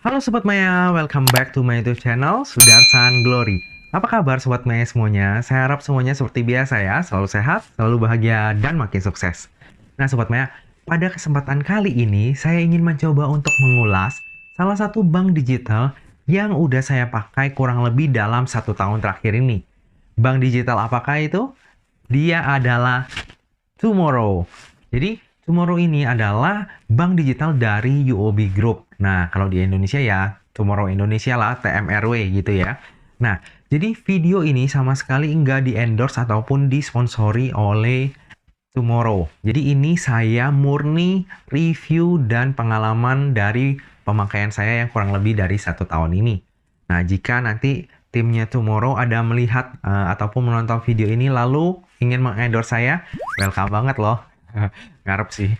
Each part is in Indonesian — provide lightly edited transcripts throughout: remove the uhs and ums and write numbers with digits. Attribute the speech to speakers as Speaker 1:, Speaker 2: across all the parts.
Speaker 1: Halo Sobat Maya, welcome back to my YouTube channel, Sudarsan Glory. Apa kabar Sobat Maya semuanya? Saya harap semuanya seperti biasa ya, selalu sehat, selalu bahagia, dan makin sukses. Nah Sobat Maya, pada kesempatan kali ini saya ingin mencoba untuk mengulas salah satu bank digital yang udah saya pakai kurang lebih dalam 1 tahun terakhir ini. Bank digital apakah itu? Dia adalah Tomorrow. Jadi Tomorrow ini adalah bank digital dari UOB Group. Nah, kalau di Indonesia ya, Tomorrow Indonesia lah, TMRW gitu ya. Nah, jadi video ini sama sekali nggak di-endorse ataupun disponsori oleh Tomorrow. Jadi ini saya murni review dan pengalaman dari pemakaian saya yang kurang lebih dari 1 tahun ini. Nah, jika nanti timnya Tomorrow ada melihat ataupun menonton video ini lalu ingin mengendorse saya, welcome banget loh. Ngarep sih.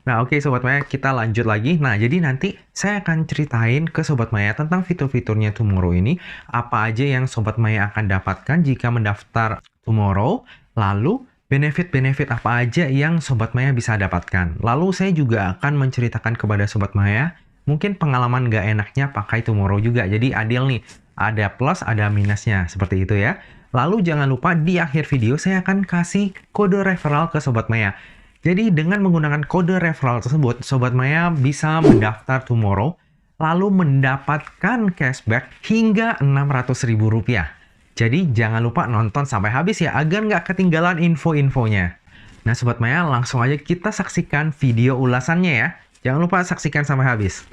Speaker 1: Nah, oke Sobat Maya, kita lanjut lagi. Nah, jadi nanti saya akan ceritain ke Sobat Maya tentang fitur-fiturnya Tomorrow ini. Apa aja yang Sobat Maya akan dapatkan jika mendaftar Tomorrow. Lalu, benefit-benefit apa aja yang Sobat Maya bisa dapatkan. Lalu, saya juga akan menceritakan kepada Sobat Maya mungkin pengalaman nggak enaknya pakai Tomorrow juga. Jadi, adil nih. Ada plus, ada minusnya. Seperti itu ya. Lalu, jangan lupa di akhir video saya akan kasih kode referral ke Sobat Maya. Jadi dengan menggunakan kode referral tersebut, Sobat Maya bisa mendaftar Tomorrow, lalu mendapatkan cashback hingga Rp600.000. Jadi jangan lupa nonton sampai habis ya, agar nggak ketinggalan info-infonya. Nah Sobat Maya, langsung aja kita saksikan video ulasannya ya. Jangan lupa saksikan sampai habis.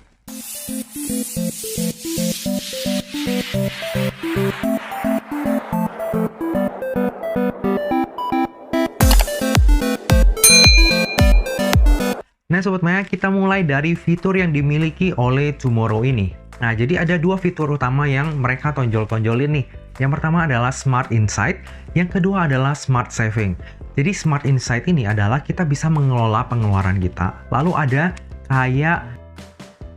Speaker 1: Nah Sobat Maya, kita mulai dari fitur yang dimiliki oleh Tomorrow ini. Nah, jadi ada dua fitur utama yang mereka tonjol-tonjolin nih. Yang pertama adalah Smart Insight, yang kedua adalah Smart Saving. Jadi Smart Insight ini adalah kita bisa mengelola pengeluaran kita. Lalu ada kayak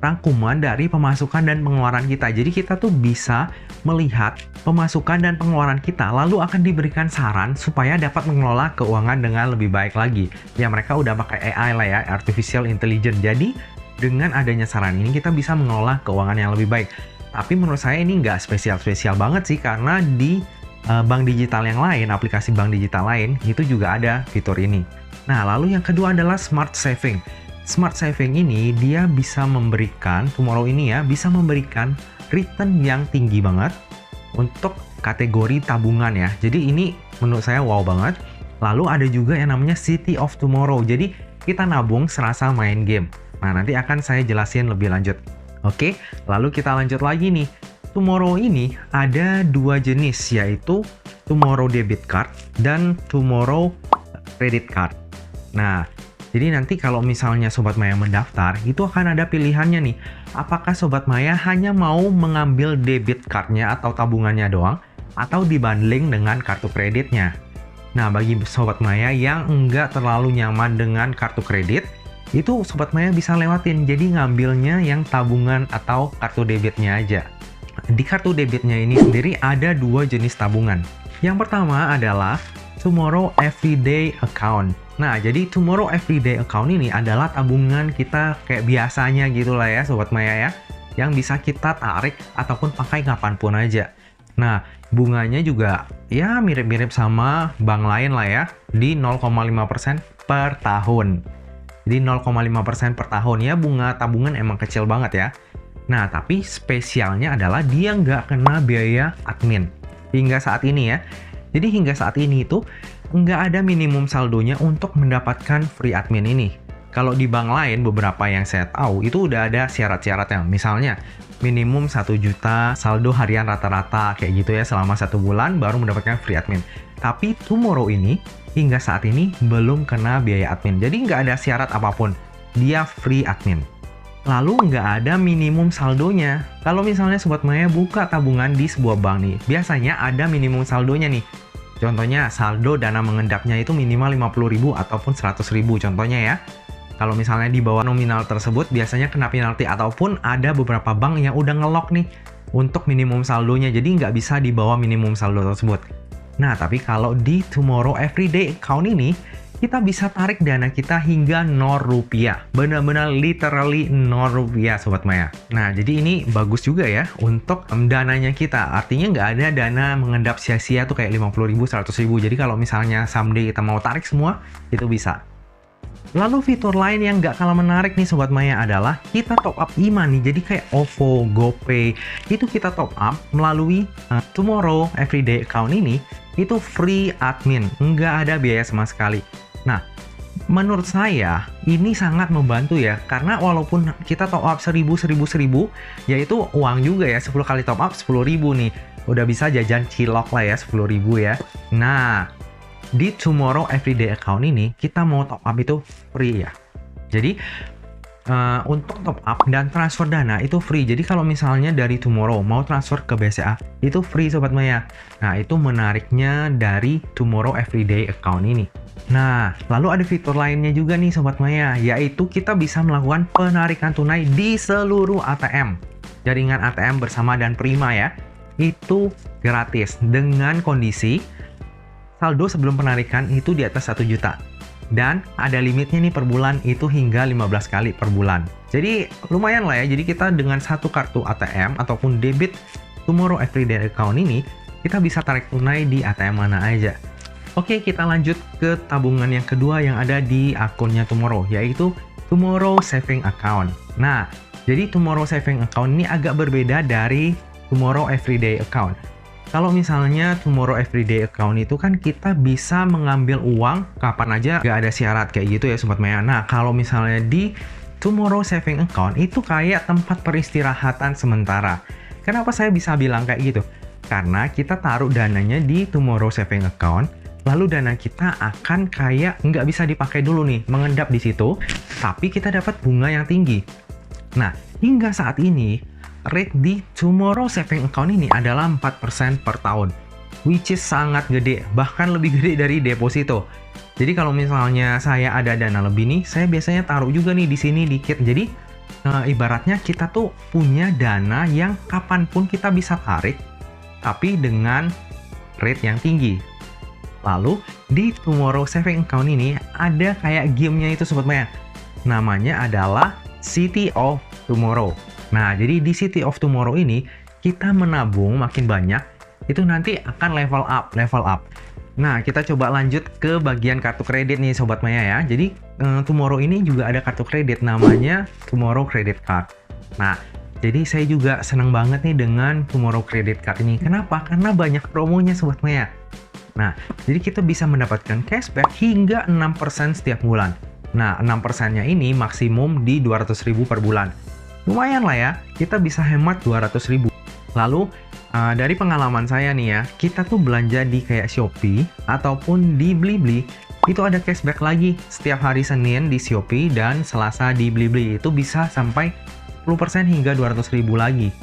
Speaker 1: rangkuman dari pemasukan dan pengeluaran kita. Jadi kita tuh bisa melihat pemasukan dan pengeluaran kita, lalu akan diberikan saran supaya dapat mengelola keuangan dengan lebih baik lagi. Ya mereka udah pakai AI lah ya, Artificial Intelligence. Jadi dengan adanya saran ini kita bisa mengelola keuangan yang lebih baik. Tapi menurut saya ini nggak spesial-spesial banget sih, karena di bank digital yang lain, aplikasi bank digital lain, itu juga ada fitur ini. Nah lalu yang kedua adalah Smart Saving. Smart Saving ini dia bisa memberikan, Tomorrow ini ya, bisa memberikan return yang tinggi banget untuk kategori tabungan ya. Jadi ini menurut saya wow banget. Lalu ada juga yang namanya City of Tomorrow. Jadi kita nabung serasa main game. Nah nanti akan saya jelasin lebih lanjut. Oke, lalu kita lanjut lagi nih. Tomorrow ini ada dua jenis, yaitu Tomorrow Debit Card dan Tomorrow Credit Card. Nah, jadi nanti kalau misalnya Sobat Maya mendaftar, itu akan ada pilihannya nih. Apakah Sobat Maya hanya mau mengambil debit card-nya atau tabungannya doang, atau dibundling dengan kartu kreditnya. Nah, bagi Sobat Maya yang enggak terlalu nyaman dengan kartu kredit, itu Sobat Maya bisa lewatin. Jadi ngambilnya yang tabungan atau kartu debitnya aja. Di kartu debitnya ini sendiri ada dua jenis tabungan. Yang pertama adalah Tomorrow Everyday Account. Nah, jadi Tomorrow Everyday Account ini adalah tabungan kita kayak biasanya gitu lah ya Sobat Maya ya, yang bisa kita tarik ataupun pakai kapanpun aja. Nah, bunganya juga ya mirip-mirip sama bank lain lah ya, di 0,5% per tahun. Jadi 0,5% per tahun ya, bunga tabungan emang kecil banget ya. Nah, tapi spesialnya adalah dia nggak kena biaya admin hingga saat ini ya. Jadi hingga saat ini itu nggak ada minimum saldonya untuk mendapatkan free admin ini. Kalau di bank lain beberapa yang saya tahu itu udah ada syarat-syaratnya. Misalnya minimum 1 juta saldo harian rata-rata kayak gitu ya selama 1 bulan baru mendapatkan free admin. Tapi Tomorrow ini hingga saat ini belum kena biaya admin. Jadi nggak ada syarat apapun. Dia free admin. Lalu nggak ada minimum saldonya. Kalau misalnya Sobat Maya buka tabungan di sebuah bank nih, biasanya ada minimum saldonya nih. Contohnya saldo dana mengendapnya itu minimal 50.000 ataupun 100.000 contohnya ya. Kalau misalnya di bawah nominal tersebut biasanya kena penalti, ataupun ada beberapa bank yang udah ngelok nih untuk minimum saldonya, jadi nggak bisa di bawah minimum saldo tersebut. Nah tapi kalau di Tomorrow Everyday Account ini kita bisa tarik dana kita hingga 0 rupiah. Benar-benar literally 0 rupiah Sobat Maya. Nah, jadi ini bagus juga ya untuk dananya kita. Artinya nggak ada dana mengendap sia-sia tuh kayak 50.000, 100.000. Jadi kalau misalnya someday kita mau tarik semua, itu bisa. Lalu fitur lain yang nggak kalah menarik nih Sobat Maya adalah kita top up e-money. Jadi kayak OVO, GoPay, itu kita top up melalui Tomorrow Everyday Account ini, itu free admin, nggak ada biaya sama sekali. Nah, menurut saya ini sangat membantu ya, karena walaupun kita top up 1000, yaitu uang juga ya, 10 kali top up 10.000 nih. Udah bisa jajan cilok lah ya, 10.000 ya. Nah, di Tomorrow Everyday Account ini, kita mau top up itu free ya. Jadi, untuk top up dan transfer dana itu free. Jadi, kalau misalnya dari Tomorrow mau transfer ke BCA, itu free Sobat Maya. Nah, itu menariknya dari Tomorrow Everyday Account ini. Nah, lalu ada fitur lainnya juga nih Sobat Maya, yaitu kita bisa melakukan penarikan tunai di seluruh ATM. Jaringan ATM bersama dan Prima ya. Itu gratis dengan kondisi saldo sebelum penarikan itu di atas 1 juta. Dan ada limitnya nih per bulan itu hingga 15 kali per bulan. Jadi lumayan lah ya. Jadi kita dengan satu kartu ATM ataupun debit Tomorrow Everyday Account ini, kita bisa tarik tunai di ATM mana aja. Oke, kita lanjut ke tabungan yang kedua yang ada di akunnya Tomorrow, yaitu Tomorrow Saving Account. Nah, jadi Tomorrow Saving Account ini agak berbeda dari Tomorrow Everyday Account. Kalau misalnya Tomorrow Everyday Account itu kan kita bisa mengambil uang kapan aja, gak ada syarat kayak gitu ya Sobat Maya. Nah, kalau misalnya di Tomorrow Saving Account itu kayak tempat peristirahatan sementara. Kenapa saya bisa bilang kayak gitu? Karena kita taruh dananya di Tomorrow Saving Account, lalu dana kita akan kayak nggak bisa dipakai dulu nih, mengendap di situ, tapi kita dapat bunga yang tinggi. Nah, hingga saat ini, rate di Tomorrow Saving Account ini adalah 4% per tahun, which is sangat gede, bahkan lebih gede dari deposito. Jadi kalau misalnya saya ada dana lebih nih, saya biasanya taruh juga nih di sini dikit. Jadi ibaratnya kita tuh punya dana yang kapanpun kita bisa tarik, tapi dengan rate yang tinggi. Lalu di Tomorrow Saving Account ini ada kayak gamenya itu Sobat Maya. Namanya adalah City of Tomorrow. Nah, jadi di City of Tomorrow ini, kita menabung makin banyak, itu nanti akan level up. Nah, kita coba lanjut ke bagian kartu kredit nih Sobat Maya ya. Jadi, Tomorrow ini juga ada kartu kredit, namanya Tomorrow Credit Card. Nah, jadi saya juga senang banget nih dengan Tomorrow Credit Card ini. Kenapa? Karena banyak promonya Sobat Maya. Nah, jadi kita bisa mendapatkan cashback hingga 6% setiap bulan. Nah, 6%-nya ini maksimum di 200.000 per bulan. Lumayan lah ya, kita bisa hemat 200.000. Lalu, dari pengalaman saya nih ya, kita tuh belanja di kayak Shopee ataupun di Blibli, itu ada cashback lagi setiap hari Senin di Shopee dan Selasa di Blibli. Itu bisa sampai 10% hingga 200.000 lagi.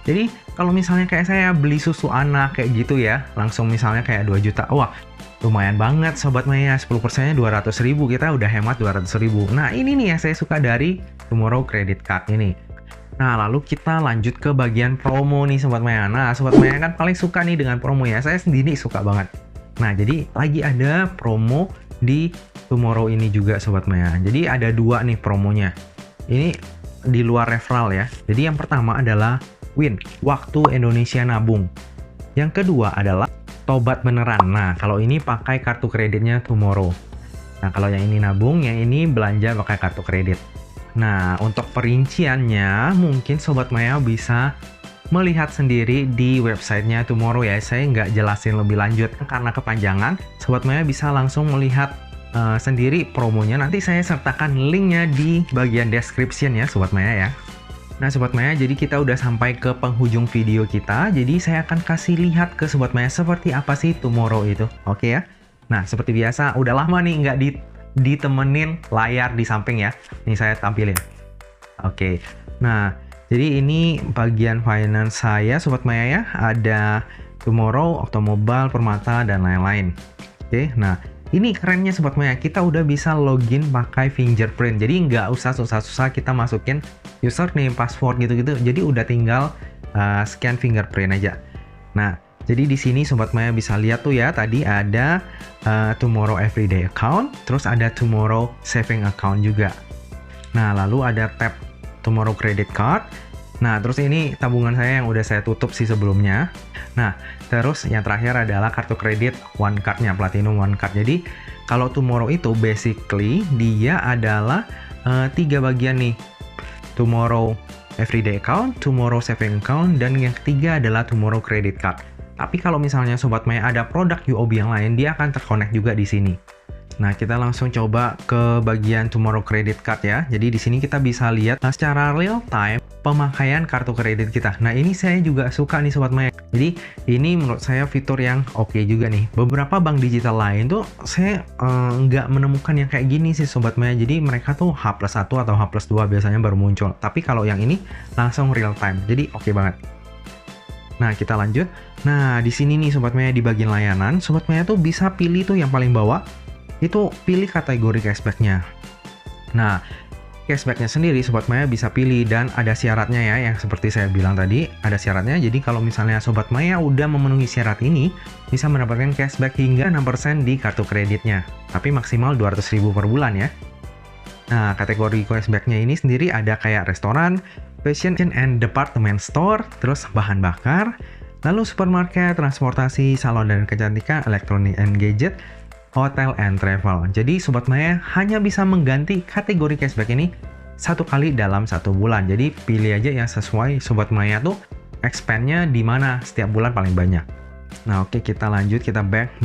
Speaker 1: Jadi, kalau misalnya kayak saya beli susu anak kayak gitu ya, langsung misalnya kayak 2 juta, wah, lumayan banget Sobat Maya, 10%-nya 200.000, kita udah hemat 200.000. Nah, ini nih yang saya suka dari Tomorrow Credit Card ini. Nah, lalu kita lanjut ke bagian promo nih Sobat Maya. Nah, Sobat Maya kan paling suka nih dengan promo ya. Saya sendiri suka banget. Nah, jadi lagi ada promo di Tomorrow ini juga Sobat Maya. Jadi ada 2 nih promonya. Ini di luar referral ya. Jadi yang pertama adalah Win, waktu Indonesia nabung. Yang kedua adalah Tobat beneran. Nah, kalau ini pakai kartu kreditnya Tomorrow. Nah, kalau yang ini nabung, yang ini belanja pakai kartu kredit. Nah, untuk perinciannya mungkin Sobat Maya bisa melihat sendiri di websitenya Tomorrow ya. Saya nggak jelasin lebih lanjut karena kepanjangan. Sobat Maya bisa langsung melihat sendiri promonya. Nanti saya sertakan linknya di bagian description ya Sobat Maya ya. Nah Sobat Maya, jadi kita udah sampai ke penghujung video kita. Jadi saya akan kasih lihat ke Sobat Maya seperti apa sih Tomorrow itu. Oke ya. Nah seperti biasa, udah lama nih nggak ditemenin layar di samping ya. Ini saya tampilin. Oke. Nah, jadi ini bagian finance saya Sobat Maya ya. Ada Tomorrow, Oktomobile, Permata, dan lain-lain. Oke. Nah, ini kerennya Sobat Maya. Kita udah bisa login pakai fingerprint. Jadi nggak usah susah-susah kita masukin username, password gitu-gitu. Jadi udah tinggal scan fingerprint aja. Nah, Jadi di sini Sobat Maya bisa lihat tuh ya, tadi ada Tomorrow Everyday Account, terus ada Tomorrow Saving Account juga. Nah, lalu ada tab Tomorrow Credit Card. Nah, terus ini tabungan saya yang udah saya tutup sih sebelumnya. Nah, terus yang terakhir adalah kartu kredit One Card-nya, Platinum One Card. Jadi, kalau Tomorrow itu basically dia adalah 3 bagian nih. Tomorrow Everyday Account, Tomorrow Saving Account, dan yang ketiga adalah Tomorrow Credit Card. Tapi kalau misalnya Sobat Maya ada produk UOB yang lain, dia akan terkonek juga di sini. Nah, kita langsung coba ke bagian Tomorrow Credit Card ya. Jadi di sini kita bisa lihat secara real time pemakaian kartu kredit kita. Nah, ini saya juga suka nih Sobat Maya. Jadi ini menurut saya fitur yang oke juga nih. Beberapa bank digital lain tuh saya nggak menemukan yang kayak gini sih Sobat Maya. Jadi mereka tuh H+1 atau H+2 biasanya baru muncul. Tapi kalau yang ini langsung real time. Jadi oke banget. Nah, kita lanjut. Nah, di sini nih Sobat Maya di bagian layanan, Sobat Maya tuh bisa pilih tuh yang paling bawah, itu pilih kategori cashback-nya. Nah, cashback-nya sendiri Sobat Maya bisa pilih dan ada syaratnya ya, yang seperti saya bilang tadi, ada syaratnya. Jadi kalau misalnya Sobat Maya udah memenuhi syarat ini, bisa mendapatkan cashback hingga 6% di kartu kreditnya. Tapi maksimal 200.000 per bulan ya. Nah, kategori cashback-nya ini sendiri ada kayak restoran, fashion and department store, terus bahan bakar, lalu supermarket, transportasi, salon dan kecantikan, elektronik and gadget, hotel and travel. Jadi Sobat Maya hanya bisa mengganti kategori cashback ini 1 kali dalam 1 bulan. Jadi pilih aja yang sesuai Sobat Maya tuh expand-nya di mana setiap bulan paling banyak. Nah, oke, kita lanjut, kita back.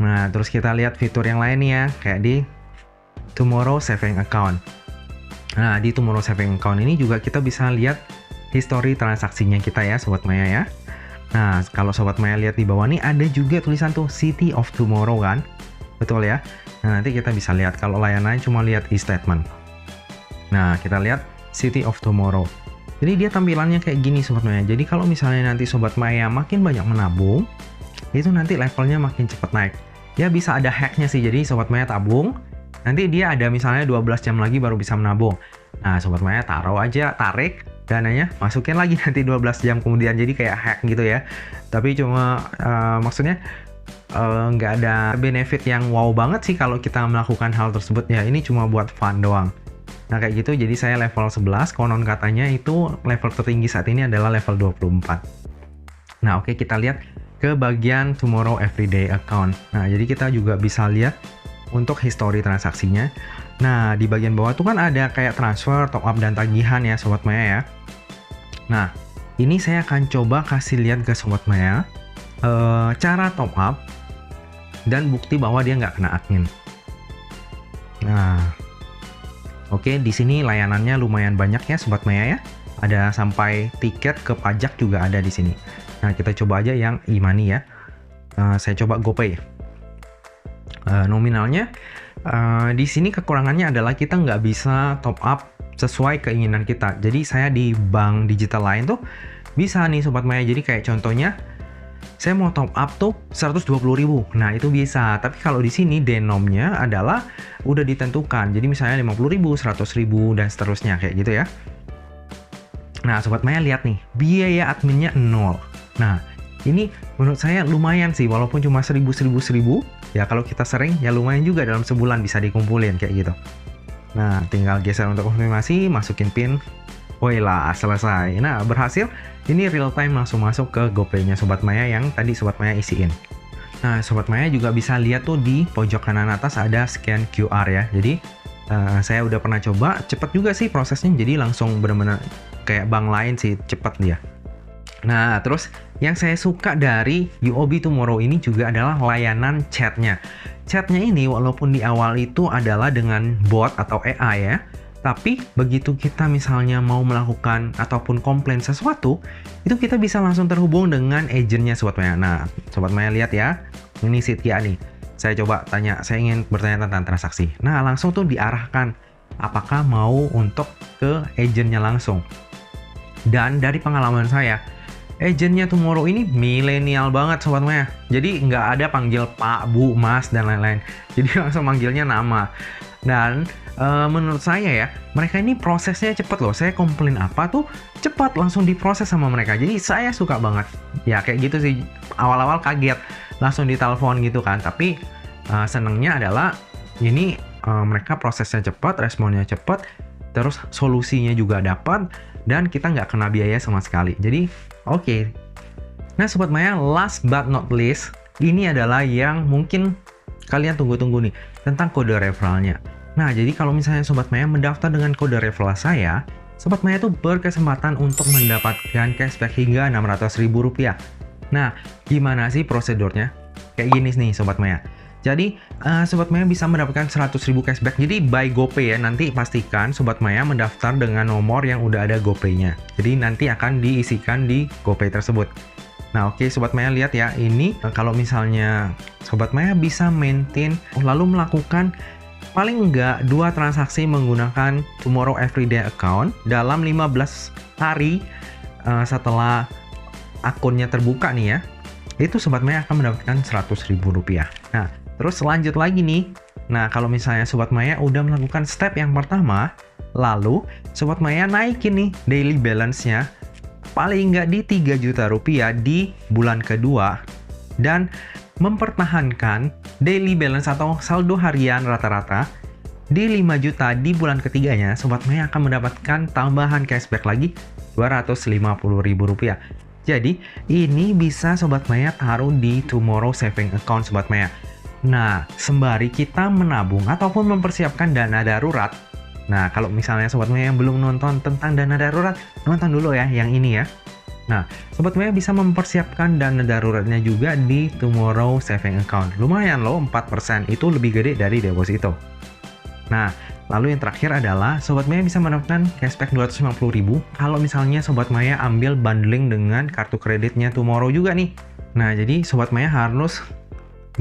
Speaker 1: Nah, terus kita lihat fitur yang lain nih ya, kayak di Tomorrow Saving Account. Nah, di Tomorrow Saving Account ini juga kita bisa lihat history transaksinya kita ya Sobat Maya ya. Nah, kalau Sobat Maya lihat di bawah nih ada juga tulisan tuh City of Tomorrow kan. Betul ya. Nah, nanti kita bisa lihat kalau layanan cuma lihat e-statement. Nah, kita lihat City of Tomorrow. Jadi dia tampilannya kayak gini Sobat Maya. Jadi kalau misalnya nanti Sobat Maya makin banyak menabung, itu nanti levelnya makin cepat naik. Ya bisa ada hacknya sih. Jadi Sobat Maya tabung, nanti dia ada misalnya 12 jam lagi baru bisa menabung. Nah, Sobat Maya tarik dananya, masukin lagi nanti 12 jam kemudian. Jadi kayak hack gitu ya. Tapi cuma maksudnya nggak ada benefit yang wow banget sih kalau kita melakukan hal tersebut. Ya ini cuma buat fun doang. Nah kayak gitu, jadi saya level 11, konon katanya itu level tertinggi saat ini adalah level 24. Nah oke, kita lihat ke bagian Tomorrow Everyday Account. Nah jadi kita juga bisa lihat untuk history transaksinya. Nah, di bagian bawah tuh kan ada kayak transfer, top up, dan tagihan ya Sobat Maya ya. Nah, ini saya akan coba kasih lihat ke Sobat Maya cara top up dan bukti bahwa dia nggak kena admin. Nah, oke, di sini layanannya lumayan banyak ya Sobat Maya ya. Ada sampai tiket ke pajak juga ada di sini. Nah, kita coba aja yang e-money ya. Saya coba GoPay. Nominalnya di sini kekurangannya adalah kita nggak bisa top up sesuai keinginan kita. Jadi saya di bank digital lain tuh bisa nih Sobat Maya. Jadi kayak contohnya saya mau top up tuh 120.000. Nah itu bisa. Tapi kalau di sini denomnya adalah udah ditentukan. Jadi misalnya 50.000, 100.000 dan seterusnya kayak gitu ya. Nah Sobat Maya lihat nih, biaya adminnya 0. Nah ini menurut saya lumayan sih, walaupun cuma 1.000, ya kalau kita sering, ya lumayan juga dalam sebulan bisa dikumpulin kayak gitu. Nah, tinggal geser untuk konfirmasi, masukin PIN, woilah, selesai. Nah, berhasil, ini real time langsung masuk ke GoPay-nya Sobat Maya yang tadi Sobat Maya isiin. Nah, Sobat Maya juga bisa lihat tuh di pojok kanan atas ada scan QR ya. Jadi, saya udah pernah coba, cepet juga sih prosesnya, jadi langsung bener-bener kayak bank lain sih, cepet dia. Nah, terus yang saya suka dari UOB Tomorrow ini juga adalah layanan chatnya. Chatnya ini walaupun di awal itu adalah dengan bot atau AI ya, tapi begitu kita misalnya mau melakukan ataupun komplain sesuatu, itu kita bisa langsung terhubung dengan agentnya Sobat Maya. Nah, Sobat Maya lihat ya, ini Setia nih. Saya coba tanya, saya ingin bertanya tentang transaksi. Nah, langsung tuh diarahkan apakah mau untuk ke agentnya langsung. Dan dari pengalaman saya, agentnya Tomorrow ini milenial banget Sobat Maya. Jadi nggak ada panggil Pak, Bu, Mas, dan lain-lain. Jadi langsung manggilnya nama. Dan menurut saya ya, mereka ini prosesnya cepet loh. Saya komplain apa tuh cepat langsung diproses sama mereka. Jadi saya suka banget. Ya kayak gitu sih. Awal-awal kaget langsung ditelepon gitu kan. Tapi senengnya adalah ini mereka prosesnya cepat, responnya cepat, terus solusinya juga dapat, dan kita nggak kena biaya sama sekali. Jadi oke. Nah Sobat Maya, last but not least, ini adalah yang mungkin kalian tunggu-tunggu nih, tentang kode referralnya. Nah, jadi kalau misalnya Sobat Maya mendaftar dengan kode referral saya, Sobat Maya tuh berkesempatan untuk mendapatkan cashback hingga Rp600.000. Nah, gimana sih prosedurnya? Kayak gini nih Sobat Maya. Jadi, Sobat Maya bisa mendapatkan 100.000 cashback. Jadi, by GoPay ya, nanti pastikan Sobat Maya mendaftar dengan nomor yang udah ada GoPay-nya. Jadi, nanti akan diisikan di GoPay tersebut. Nah oke Sobat Maya, lihat ya, ini kalau misalnya Sobat Maya bisa maintain lalu melakukan paling enggak 2 transaksi menggunakan Tomorrow Everyday Account dalam 15 hari setelah akunnya terbuka nih ya, itu Sobat Maya akan mendapatkan Rp100.000. Nah terus lanjut lagi nih, nah kalau misalnya Sobat Maya udah melakukan step yang pertama, lalu Sobat Maya naikin nih daily balance-nya paling nggak di Rp3 juta di bulan kedua, dan mempertahankan daily balance atau saldo harian rata-rata di 5 juta di bulan ketiganya, Sobat Maya akan mendapatkan tambahan cashback lagi Rp250.000. Jadi ini bisa Sobat Maya taruh di Tomorrow Saving Account Sobat Maya. Nah sembari kita menabung ataupun mempersiapkan dana darurat. Nah, kalau misalnya Sobat Maya yang belum nonton tentang dana darurat, nonton dulu ya yang ini ya. Nah, Sobat Maya bisa mempersiapkan dana daruratnya juga di Tomorrow Saving Account. Lumayan loh, 4%, itu lebih gede dari deposito. Nah, lalu yang terakhir adalah Sobat Maya bisa mendapatkan cashback Rp250.000 kalau misalnya Sobat Maya ambil bundling dengan kartu kreditnya Tomorrow juga nih. Nah, jadi Sobat Maya harus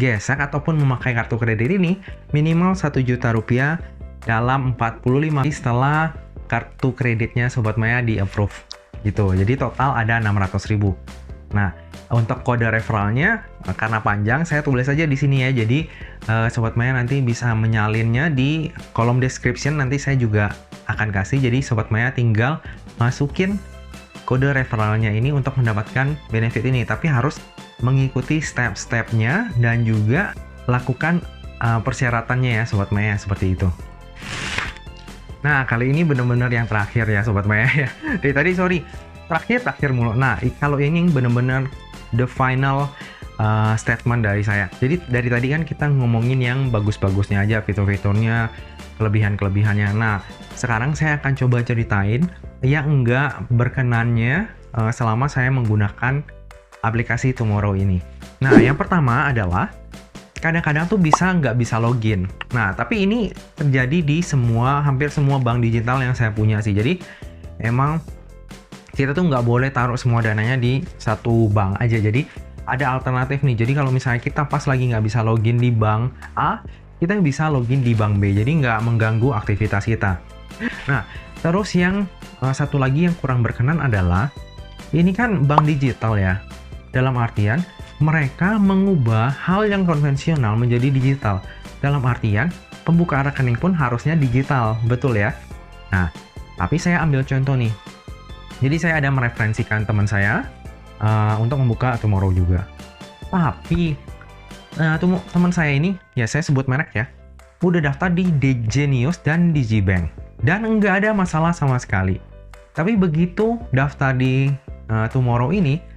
Speaker 1: gesek ataupun memakai kartu kredit ini minimal Rp1 juta dalam 45 hari setelah kartu kreditnya Sobat Maya di approve gitu. Jadi total ada 600.000. Nah, untuk kode referralnya karena panjang saya tulis aja di sini ya. Jadi Sobat Maya nanti bisa menyalinnya di kolom description, nanti saya juga akan kasih. Jadi Sobat Maya tinggal masukin kode referralnya ini untuk mendapatkan benefit ini, tapi harus mengikuti step-stepnya dan juga lakukan persyaratannya ya Sobat Maya, seperti itu. Nah, kali ini bener-bener yang terakhir ya Sobat Maya ya. Dari tadi sorry, terakhir mulu. Nah, kalau ini bener-bener the final statement dari saya. Jadi dari tadi kan kita ngomongin yang bagus-bagusnya aja, fitur-fiturnya, kelebihan-kelebihannya. Nah, sekarang saya akan coba ceritain yang enggak berkenannya selama saya menggunakan aplikasi Tomorrow ini. Nah, yang pertama adalah kadang-kadang tuh nggak bisa login. Nah, tapi ini terjadi di hampir semua bank digital yang saya punya sih. Jadi, emang kita tuh nggak boleh taruh semua dananya di satu bank aja. Jadi, ada alternatif nih. Jadi, kalau misalnya kita pas lagi nggak bisa login di bank A, kita bisa login di bank B. Jadi, nggak mengganggu aktivitas kita. Nah, terus yang satu lagi yang kurang berkenan adalah, ini kan bank digital ya. Dalam artian, mereka mengubah hal yang konvensional menjadi digital. Dalam artian, pembukaan rekening pun harusnya digital, betul ya? Nah, tapi saya ambil contoh nih. Jadi saya ada mereferensikan teman saya untuk membuka Tomorrow juga. Tapi, teman saya ini, ya saya sebut merek ya, udah daftar di Genius dan Digibank. Dan nggak ada masalah sama sekali. Tapi begitu daftar di Tomorrow ini,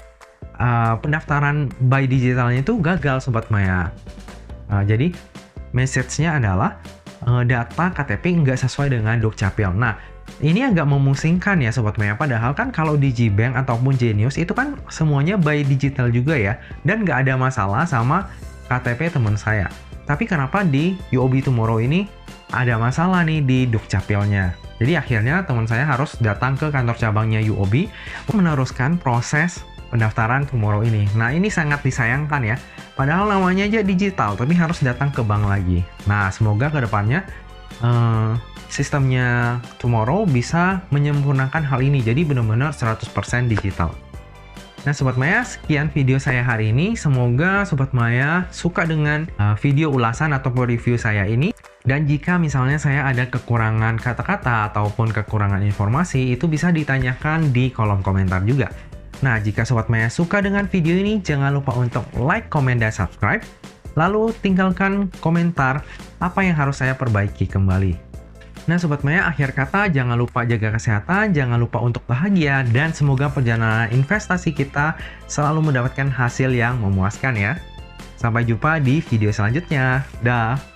Speaker 1: pendaftaran by digitalnya itu gagal Sobat Maya. Jadi message-nya adalah data KTP nggak sesuai dengan Dukcapil. Nah, ini agak memusingkan ya Sobat Maya. Padahal kan kalau Digibank ataupun Genius itu kan semuanya by digital juga ya, dan nggak ada masalah sama KTP teman saya. Tapi kenapa di UOB Tomorrow ini ada masalah nih di Dukcapilnya? Jadi akhirnya teman saya harus datang ke kantor cabangnya UOB untuk meneruskan proses pendaftaran Tomorrow ini. Nah, ini sangat disayangkan ya. Padahal namanya aja digital, tapi harus datang ke bank lagi. Nah, semoga kedepannya sistemnya Tomorrow bisa menyempurnakan hal ini. Jadi benar-benar 100% digital. Nah, Sobat Maya, sekian video saya hari ini. Semoga Sobat Maya suka dengan video ulasan ataupun review saya ini. Dan jika misalnya saya ada kekurangan kata-kata ataupun kekurangan informasi, itu bisa ditanyakan di kolom komentar juga. Nah, jika Sobat Maya suka dengan video ini, jangan lupa untuk like, komen, dan subscribe. Lalu tinggalkan komentar apa yang harus saya perbaiki kembali. Nah Sobat Maya, akhir kata jangan lupa jaga kesehatan, jangan lupa untuk bahagia, dan semoga perjalanan investasi kita selalu mendapatkan hasil yang memuaskan ya. Sampai jumpa di video selanjutnya. Dah.